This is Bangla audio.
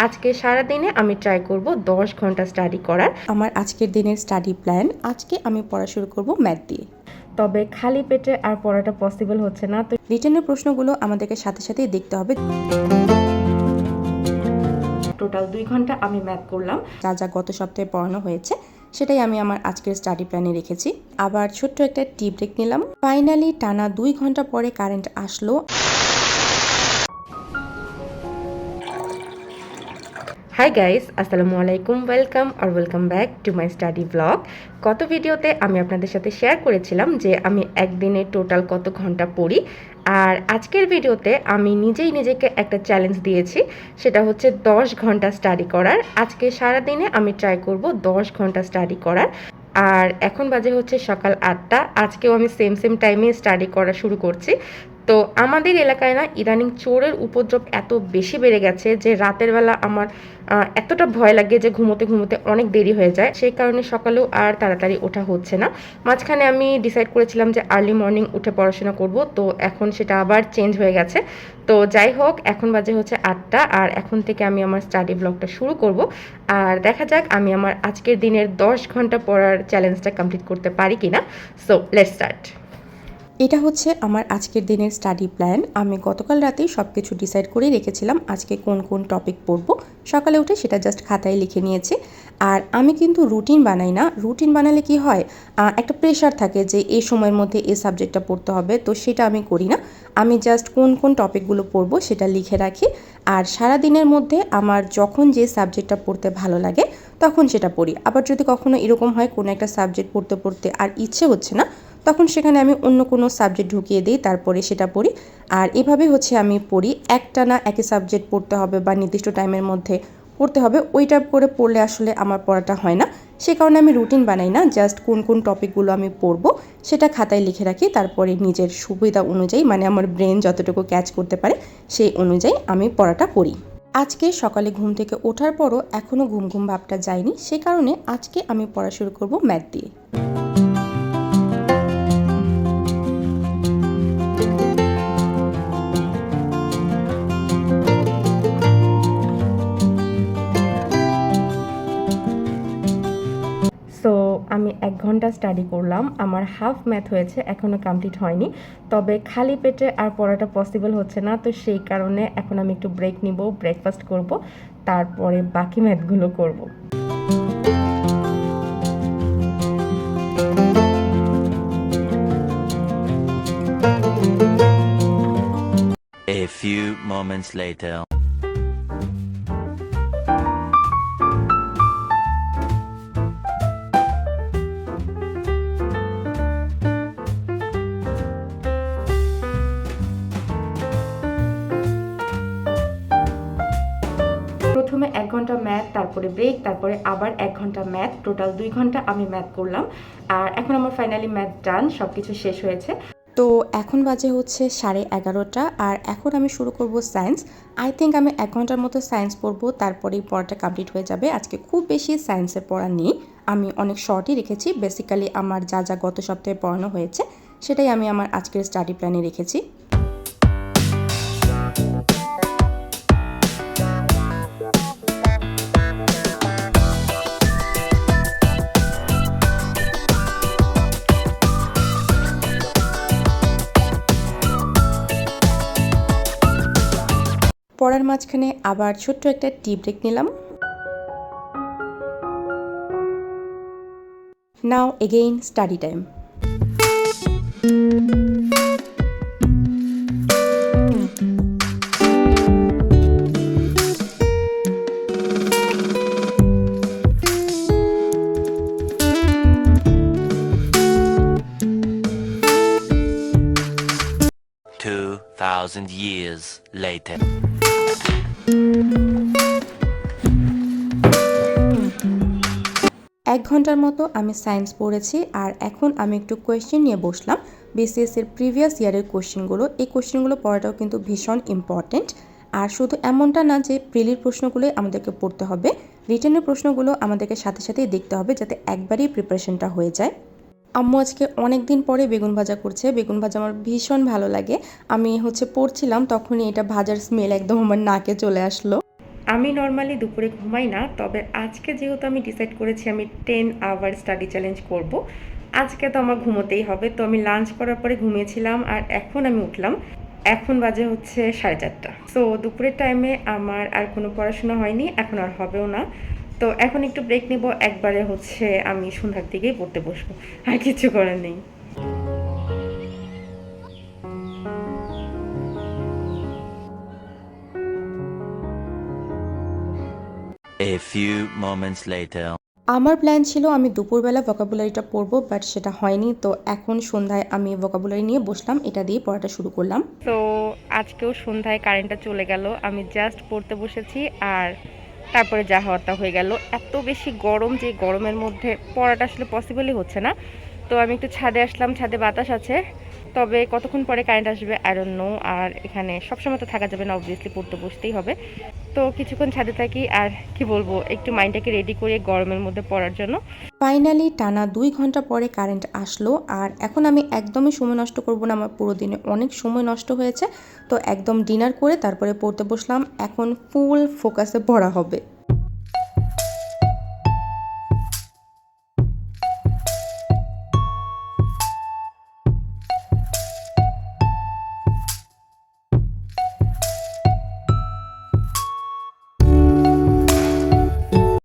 আজকে সারাদিনে আমি ট্রাই করব 10 ঘন্টা স্টাডি করার। আমার আজকের দিনের স্টাডি প্ল্যান, আজকে আমি পড়া শুরু করব ম্যাথ দিয়ে। তবে খালি পেটে আর পড়াটা পসিবল হচ্ছে না, তো রিটেনের প্রশ্নগুলো আমাদেরকে সাথে সাথেই দেখতে হবে। টোটাল 2 ঘন্টা আমি ম্যাথ করলাম। যা যা গত সপ্তাহে পড়ানো হয়েছে সেটাই আমি আমার আজকের স্টাডি প্ল্যানে রেখেছি। আবার ছোট্ট একটা টি ব্রেক নিলাম। ফাইনালি টানা 2 ঘন্টা পরে কারেন্ট আসলো। হাই গাইস, আসসালামু আলাইকুম, welcome back to my study blog. গত ভিডিওতে আমি আপনাদের সাথে শেয়ার করেছিলাম যে আমি একদিনে টোটাল কত ঘন্টা পড়ি, আর আজকের ভিডিওতে আমি নিজেই নিজেকে একটা চ্যালেঞ্জ দিয়েছি, সেটা হচ্ছে 10 ঘন্টা স্টাডি করার। আজকে সারাদিনে আমি ট্রাই করব 10 ঘন্টা স্টাডি করার। আর এখন বাজে হচ্ছে সকাল 8টা। আজকেও আমি সেম টাইমে স্টাডি করা শুরু করছি। তো আমাদের এলাকায় না ইদানিং চোরের উপদ্রব এত বেশি বেড়ে গেছে যে রাতের বেলা আমার এতটা ভয় লাগে যে ঘুমোতে ঘুমোতে অনেক দেরি হয়ে যায়। সেই কারণে সকালেও আর তাড়াতাড়ি ওঠা হচ্ছে না। মাঝখানে আমি ডিসাইড করেছিলাম যে আর্লি মর্নিং উঠে পড়াশোনা করব, তো এখন সেটা আবার চেঞ্জ হয়ে গেছে। তো যাই হোক, এখন বাজে হচ্ছে 8টা, আর এখন থেকে আমি আমার স্টাডি ব্লগটা শুরু করব। আর দেখা যাক আমি আমার আজকের দিনের 10 ঘন্টা পড়ার চ্যালেঞ্জটা কমপ্লিট করতে পারি কিনা। So let's start. এটা হচ্ছে আমার আজকের দিনের স্টাডি প্ল্যান। আমি গতকাল রাতেই সব কিছু ডিসাইড করে রেখেছিলাম আজকে কোন কোন টপিক পড়ব। সকালে উঠে সেটা জাস্ট খাতায় লিখে নিয়েছি। আর আমি কিন্তু রুটিন বানাই না। রুটিন বানালে কি হয়, একটা প্রেশার থাকে যে এই সময়ের মধ্যে এই সাবজেক্টটা পড়তে হবে, তো সেটা আমি করি না। আমি জাস্ট কোন কোন টপিকগুলো পড়ব সেটা লিখে রাখি। আর সারা দিনের মধ্যে আমার যখন যে সাবজেক্টটা পড়তে ভালো লাগে তখন সেটা পড়ি। আবার যদি কখনো এরকম হয় কোনো একটা সাবজেক্ট পড়তে পড়তে আর ইচ্ছে হচ্ছে না, তখন সেখানে আমি অন্য কোনো সাবজেক্ট ঢুকিয়ে দিই, তারপরে সেটা পড়ি। আর এভাবে হচ্ছে আমি পড়ি। একটানা একই সাবজেক্ট পড়তে হবে বা নির্দিষ্ট টাইমের মধ্যে পড়তে হবে ওইটা করে পড়লে আসলে আমার পড়াটা হয় না। সে কারণে আমি রুটিন বানাই না, জাস্ট কোন কোন টপিকগুলো আমি পড়বো সেটা খাতায় লিখে রাখি। তারপরে নিজের সুবিধা অনুযায়ী, মানে আমার ব্রেন যতটুকু ক্যাচ করতে পারে সেই অনুযায়ী আমি পড়াটা করি। আজকে সকালে ঘুম থেকে ওঠার পরও এখনও ঘুম ঘুম ভাবটা যায়নি, সে কারণে আজকে আমি পড়া শুরু করব ম্যাথ দিয়ে। সো আমি 1 ঘন্টা স্টাডি করলাম, আমার হাফ ম্যাথ হয়েছে, এখনও কমপ্লিট হয়নি। তবে খালি পেটে আর পড়াটা পসিবল হচ্ছে না, তো সেই কারণে এখন আমি একটু ব্রেক নিব, ব্রেকফাস্ট করব, তারপরে বাকি ম্যাথগুলো করব। A few moments later. প্রথমে 1 ঘন্টা ম্যাথ, তারপরে ব্রেক, তারপরে আবার 1 ঘন্টা ম্যাথ, টোটাল 2 ঘন্টা আমি ম্যাথ করলাম। আর এখন আমার ফাইনালি ম্যাথ ডান, সব কিছু শেষ হয়েছে। তো এখন বাজে হচ্ছে 11:30, আর এখন আমি শুরু করব সায়েন্স। আই থিঙ্ক আমি 1 ঘন্টার মতো সায়েন্স পড়বো, তারপরেই পড়াটা কমপ্লিট হয়ে যাবে। আজকে খুব বেশি সায়েন্সের পড়া নেই, আমি অনেক শর্টই রেখেছি। বেসিক্যালি আমার যা যা গত সপ্তাহে পড়ানো হয়েছে সেটাই আমি আমার আজকের স্টাডি প্ল্যানে রেখেছি। পড়ার মাঝখানে আবার ছোট্ট একটা টি ব্রেক নিলাম। Now again study time. Thousand years later. 1 ঘন্টার মতো আমি সায়েন্স পড়েছি, আর এখন আমি একটু কোয়েশ্চেন নিয়ে বসলাম। বিসিএসের প্রিভিয়াস ইয়ারের কোয়েশ্চেনগুলো, এই কোয়েশ্চেনগুলো পড়াটাও কিন্তু ভীষণ ইম্পর্টেন্ট। আর শুধু এমনটা না যে প্রিলির প্রশ্নগুলোই আমাদেরকে পড়তে হবে, রিটেনের প্রশ্নগুলো আমাদেরকে সাথে সাথেই দেখতে হবে, যাতে একবারেই প্রিপারেশনটা হয়ে যায়। আম্মু আজকে অনেক দিন পরে বেগুন ভাজা করছে। বেগুন ভাজা আমার ভীষণ ভালো লাগে। আমি পড়ছিলাম, তখনই এটা ভাজার স্মেল একদম আমার নাকে চলে আসলো। আমি নর্মালি দুপুরে ঘুমাই না, তবে আজকে যেহেতু আমি ডিসাইড করেছি আমি 10 আওয়ার স্টাডি চ্যালেঞ্জ করব, আজকে তো আমার ঘুমোতেই হবে। তো আমি লাঞ্চ করার পরে ঘুমিয়েছিলাম আর এখন আমি উঠলাম। এখন বাজে হচ্ছে 4:30। সো দুপুরের টাইমে আমার আর কোনো পড়াশোনা হয়নি, এখন আর হবেও না। তো এখন একটু ব্রেক নেব, একবারে হচ্ছে আমি সন্ধ্যার দিকেই পড়তে বসবো, আর কিছু করার নেই। A few moments later. আমার প্ল্যান ছিল আমি দুপুরবেলা ভোকাবুলারিটা পড়বো, বাট সেটা হয়নি। তো এখন সন্ধ্যায় আমি ভোকাবুলারি নিয়ে বসলাম, এটা দিয়ে পড়াটা শুরু করলাম। তো আজকেও সন্ধ্যায় কারেন্টটা চলে গেল, আমি জাস্ট পড়তে বসেছি আর তারপরে যা হওয়ার তা হয়ে গেল। এত বেশি গরম যে গরমের মধ্যে পড়াটা আসলে পসিবলই হচ্ছে না। তো আমি একটু ছাদে আসলাম, ছাদে বাতাস আছে, তবে কতক্ষণ পরে কারেন্ট আসবে আই ডোন্ট নো। আর এখানে সবসময় তো থাকা যাবে না, অবভিয়াসলি পড়তে বসতেই হবে। তো কিছুক্ষণ ছাদে থাকি আর কি বলবো, একটু মাইন্ডটাকে রেডি করে গরমের মধ্যে পড়ার জন্য। ফাইনালি টানা 2 ঘন্টা পরে কারেন্ট আসলো, আর এখন আমি একদমই সময় নষ্ট করব না। আমার পুরো দিনে অনেক সময় নষ্ট হয়েছে, তো একদম ডিনার করে তারপরে পড়তে বসলাম। এখন ফুল ফোকাসে পড়া হবে।